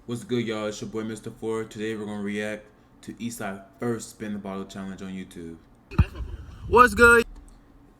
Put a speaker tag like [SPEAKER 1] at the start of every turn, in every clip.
[SPEAKER 1] What's good, y'all? It's your boy Mr. Ford. Today we're gonna react to Esai first spin the bottle challenge on YouTube.
[SPEAKER 2] What's good?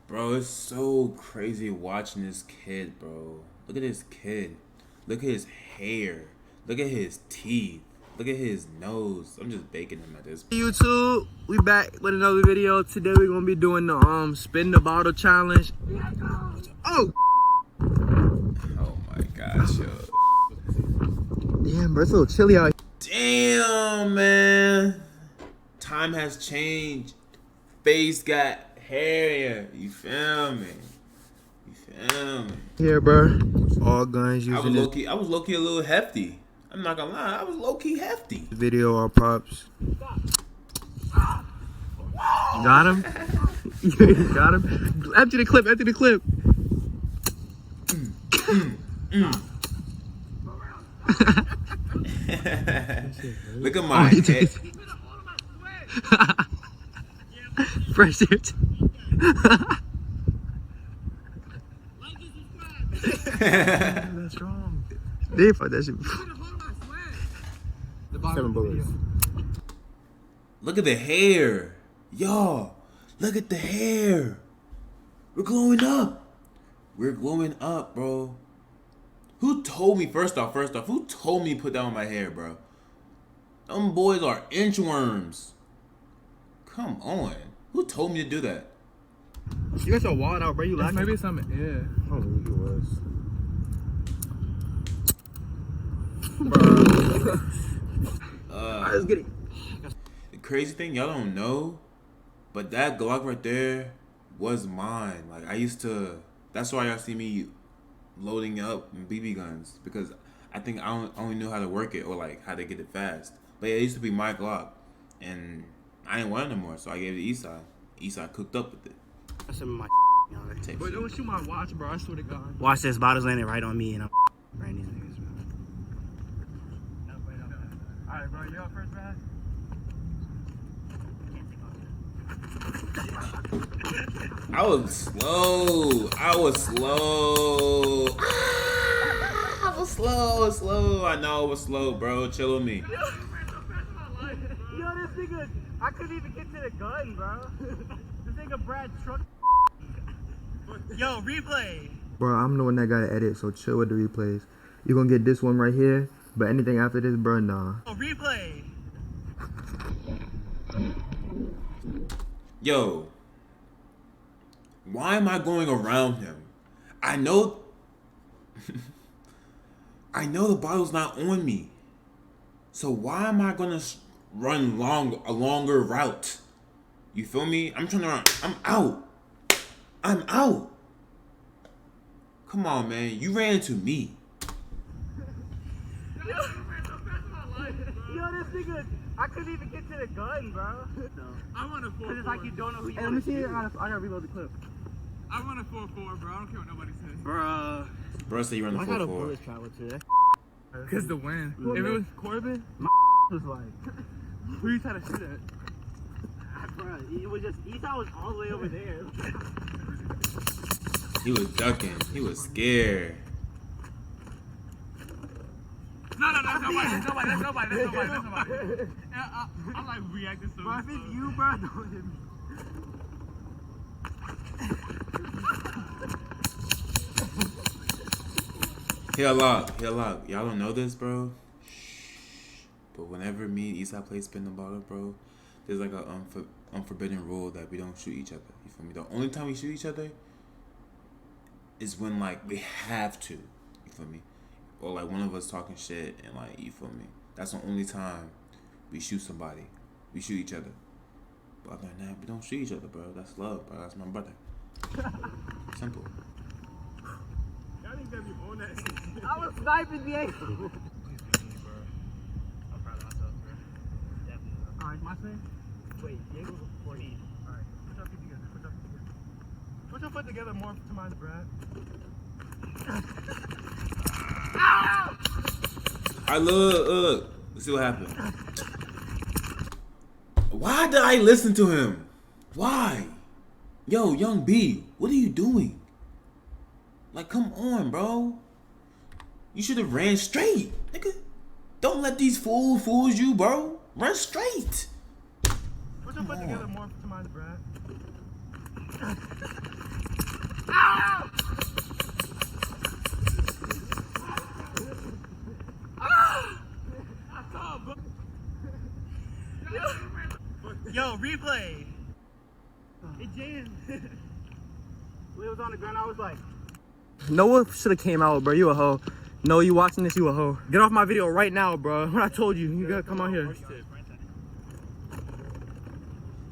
[SPEAKER 1] Bro, it's so crazy watching this kid, bro. Look at this kid. Look at his hair. Look at his teeth. Look at his nose. I'm just baking him at this point.
[SPEAKER 2] YouTube, we back with another video. Today we're gonna be doing the spin the bottle challenge. Oh
[SPEAKER 1] my gosh, yo.
[SPEAKER 2] damn, bro, it's a little chilly out here.
[SPEAKER 1] Damn, man. Time has changed. Face got hair. You feel me?
[SPEAKER 2] Here, bro. All guns using
[SPEAKER 1] I was low-key a little hefty. I'm not gonna lie, I was low-key hefty.
[SPEAKER 2] Video, all props. Got him? You got him? Empty the clip, empty the clip.
[SPEAKER 1] Look at my head.
[SPEAKER 2] Fresh it. That's wrong. They fuck that shit. 7 bullets.
[SPEAKER 1] Look at the hair. Y'all, look at the hair. We're glowing up. We're glowing up, bro. Who told me, first off, who told me to put that on my hair, bro? Them boys are inchworms. Come on. Who told me to do that?
[SPEAKER 2] You guys are wild out, bro. You like
[SPEAKER 3] maybe something, yeah.
[SPEAKER 2] I don't know who it was. Let's get it.
[SPEAKER 1] The crazy thing, y'all don't know, but that Glock right there was mine. Like, I used to, that's why y'all see me loading up BB guns, because I think I only knew how to work it or like how to get it fast. But yeah, it used to be my Glock, and I didn't want it anymore, so I gave it to Esai. Esai cooked up with it.
[SPEAKER 4] That's in my
[SPEAKER 3] But don't shoot my watch, bro. I swear to God.
[SPEAKER 4] Watch this, bottles landing right on me, and I'm right these niggas, bro.
[SPEAKER 3] Alright, bro. You up first, man?
[SPEAKER 1] I was slow. I was slow. I know I was slow, bro. Chill with me.
[SPEAKER 4] Yo, this nigga, I couldn't even get to the gun, bro. This nigga Brad truck. Yo, replay.
[SPEAKER 2] Bro, I'm the one that gotta edit, so chill with the replays. You're gonna get this one right here, but anything after this, bro, nah.
[SPEAKER 4] Oh, replay.
[SPEAKER 1] Yo, why am I going around him? I know the bottle's not on me. So why am I gonna run a longer route? You feel me? I'm trying to run. I'm out. Come on, man. You ran into me.
[SPEAKER 4] Yo, this nigga, I couldn't even get to the gun, bro. No.
[SPEAKER 3] I want a 4-4.
[SPEAKER 4] Cause it's like you don't know who you
[SPEAKER 2] Hey, let me see it. I gotta reload the clip.
[SPEAKER 3] I want a 4-4, bro. I don't care what nobody says.
[SPEAKER 4] Bruh.
[SPEAKER 1] Bro said you run the
[SPEAKER 4] I got a
[SPEAKER 1] 4-4.
[SPEAKER 4] bullet travel too.
[SPEAKER 3] Cause the win. If it was Corbin,
[SPEAKER 4] Was like,
[SPEAKER 3] who you trying to shoot at?
[SPEAKER 4] bruh, it was just, Esau was all the way over there.
[SPEAKER 1] He was ducking. He was scared.
[SPEAKER 3] No, that's nobody. Yeah, I'm like reacting so.
[SPEAKER 4] Bro, if it's you, bro, don't hit me.
[SPEAKER 1] Heal up. Y'all don't know this, bro? Shh. But whenever me and Esai play spin the bottle, bro, there's like a unforbidden rule that we don't shoot each other. You feel me? The only time we shoot each other is when like we have to. You feel me? Or like one of us talking shit and like, you feel me? That's the only time we shoot somebody. We shoot each other. But other than that, we don't shoot each other, bro. That's love, bro. That's my brother. Simple.
[SPEAKER 3] Y'all need to be on that.
[SPEAKER 4] I was sniping the
[SPEAKER 3] I'm proud of myself, bro. Definitely.
[SPEAKER 4] Alright, my thing? Wait, Diego was 14.
[SPEAKER 3] Alright, put your feet together. Put your foot together more to mine, Brad.
[SPEAKER 1] Alright, look. Let's see what happened. Why did I listen to him? Why? Yo, Young B, what are you doing? Like, come on, bro. You should have ran straight, nigga. Don't let these fools fool you, bro. Run straight.
[SPEAKER 3] Put your foot together more to mine, Brad.
[SPEAKER 4] Yo, replay. It jammed. When it was on the ground, I was like,
[SPEAKER 2] Noah should have came out, bro. You a hoe. No, you watching this, you a hoe. Get off my video right now, bro. When I told you, you gotta come on here.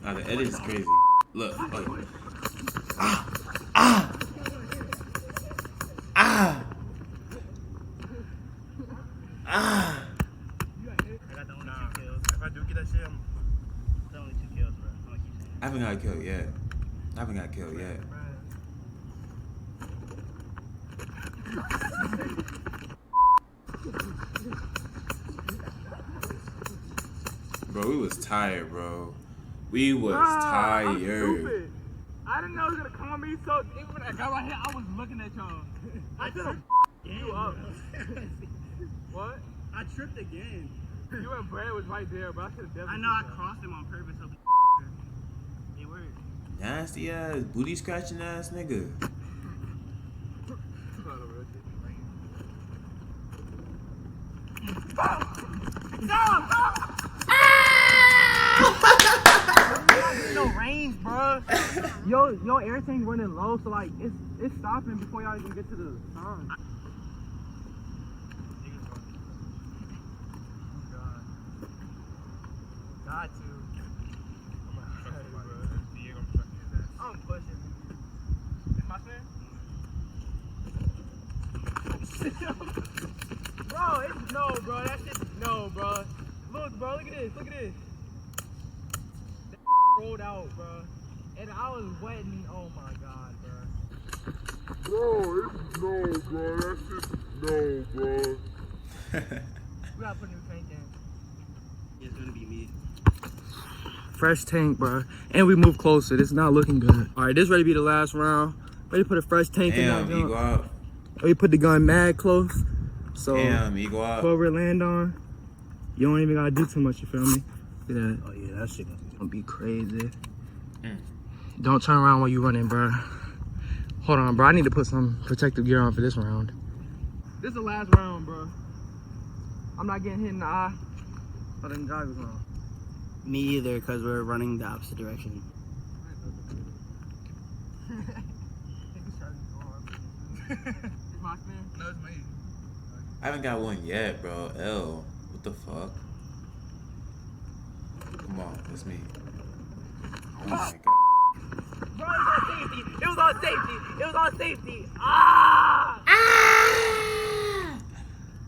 [SPEAKER 1] Nah, the edit is crazy. Look. Ah.
[SPEAKER 4] I got the only 2 kills. If I do get that shit, I'm the only 2 kills, bro. I'm gonna keep saying
[SPEAKER 1] I haven't got killed yet. Bro, we was tired, bro. We was tired.
[SPEAKER 4] stupid. I didn't know it was gonna come on me, so even when I got right here, I was looking at y'all. I tripped you up. What? I tripped again. You and Brad was right there, but I should have definitely. I know I crossed him on purpose. So it worked.
[SPEAKER 1] Nasty ass, booty scratching ass nigga.
[SPEAKER 4] No range, bro. Yo, everything running low, so like it's stopping before y'all even get to the song. Got to. I'm pushing. Is my fan? Bro, it's no, bro. That shit's no, bro. Look, bro. Look at this. Look at this. That rolled out, bro. And I was wetting. Oh my god, bro.
[SPEAKER 5] Bro, it's no, bro. That's just no, bro.
[SPEAKER 4] We gotta put a new tank in. It's gonna be me.
[SPEAKER 2] Fresh tank, bro. And we move closer. This is not looking good. All right, this ready to be the last round. Ready to put a fresh tank in that
[SPEAKER 1] Damn, Eagle
[SPEAKER 2] jump.
[SPEAKER 1] out.
[SPEAKER 2] We put the gun mad close. So
[SPEAKER 1] Damn, Eagle out.
[SPEAKER 2] whoever it land on, you don't even gotta do too much, you feel me? Look at that. Oh yeah, that shit gonna be crazy. Don't turn around while you running, bro. Hold on, bro. I need to put some protective gear on for this round.
[SPEAKER 4] This is the last round, bro. I'm not getting hit in the eye.
[SPEAKER 2] But them joggers on.
[SPEAKER 6] Me either, because we're running the opposite direction.
[SPEAKER 4] It's my spin? No, it's me.
[SPEAKER 1] I haven't got one yet, bro. L. What the fuck? Come on, it's me. Oh my god.
[SPEAKER 4] Bro, it was on safety. It was on safety. It was on safety. Ah!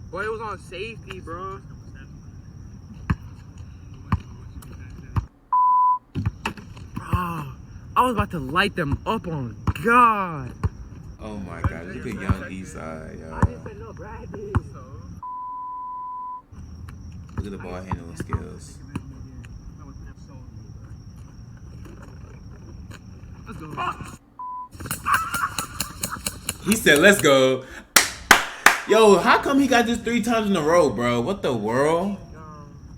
[SPEAKER 2] Boy, it was on safety, bro. Bro, I was about to light them up on God.
[SPEAKER 1] Oh my god. Look at young Esai, yo.
[SPEAKER 4] I didn't say no, Brad did.
[SPEAKER 1] Look at the ball handling skills.
[SPEAKER 4] Let's go.
[SPEAKER 1] He said, let's go. Yo, how come he got this 3 times in a row, bro? What the world?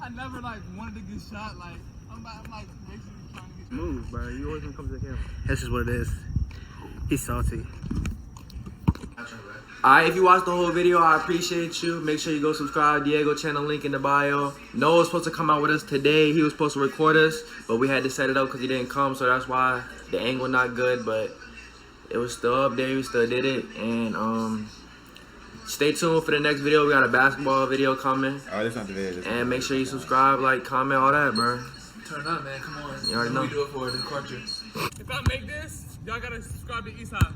[SPEAKER 4] I never like wanted to get shot. Like I'm like basically trying to get shot.
[SPEAKER 2] Move, bro. You always gonna come to the camera. That's just what it is. He's salty. Alright, if you watched the whole video, I appreciate you. Make sure you go subscribe. Diego channel link in the bio. Noah was supposed to come out with us today. He was supposed to record us, but we had to set it up because he didn't come, so that's why the angle not good, but it was still up there. We still did it. And stay tuned for the next video. We got a basketball video coming.
[SPEAKER 1] Oh, that's not the video.
[SPEAKER 2] And make sure you subscribe, like, comment, all that, bro.
[SPEAKER 6] Turn up, man. Come on.
[SPEAKER 2] You already know.
[SPEAKER 6] We do it for the culture.
[SPEAKER 4] If I make this, y'all gotta subscribe to Esai.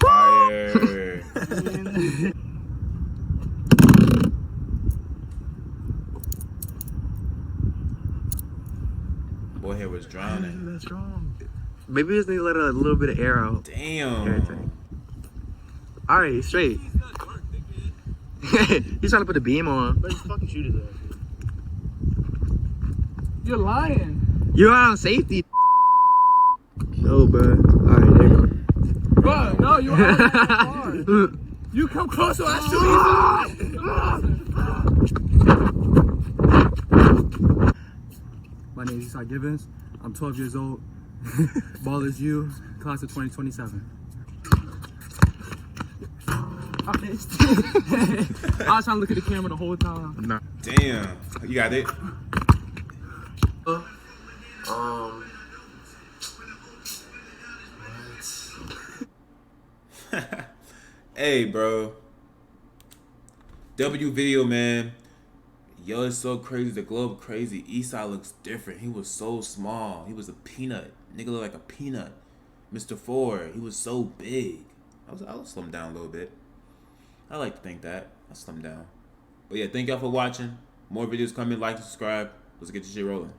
[SPEAKER 1] Fire. Boy here was drowning.
[SPEAKER 2] That's wrong. Maybe we just need to let a little bit of air out.
[SPEAKER 1] Damn.
[SPEAKER 2] Alright, straight. He's trying to put the beam on.
[SPEAKER 6] Let's fucking shoot his ass.
[SPEAKER 4] You're lying.
[SPEAKER 2] You're on safety. No, bro. Alright, there you go.
[SPEAKER 4] Bro, no, you are. You come closer, I shoot you. My name is Esai Givens. I'm 12 years old. Ball is you, class of 2027. Okay. I was trying to look at the camera the whole time.
[SPEAKER 3] Nah.
[SPEAKER 1] Damn. You got it? Hey, bro. W video, man. Yo, it's so crazy. The globe crazy. Esai looks different. He was so small. He was a peanut. Nigga looked like a peanut. Mr. Ford, he was so big. I was slimmed down a little bit. I like to think that. I slimmed down. But yeah, thank y'all for watching. More videos coming. Like, subscribe. Let's get this shit rolling.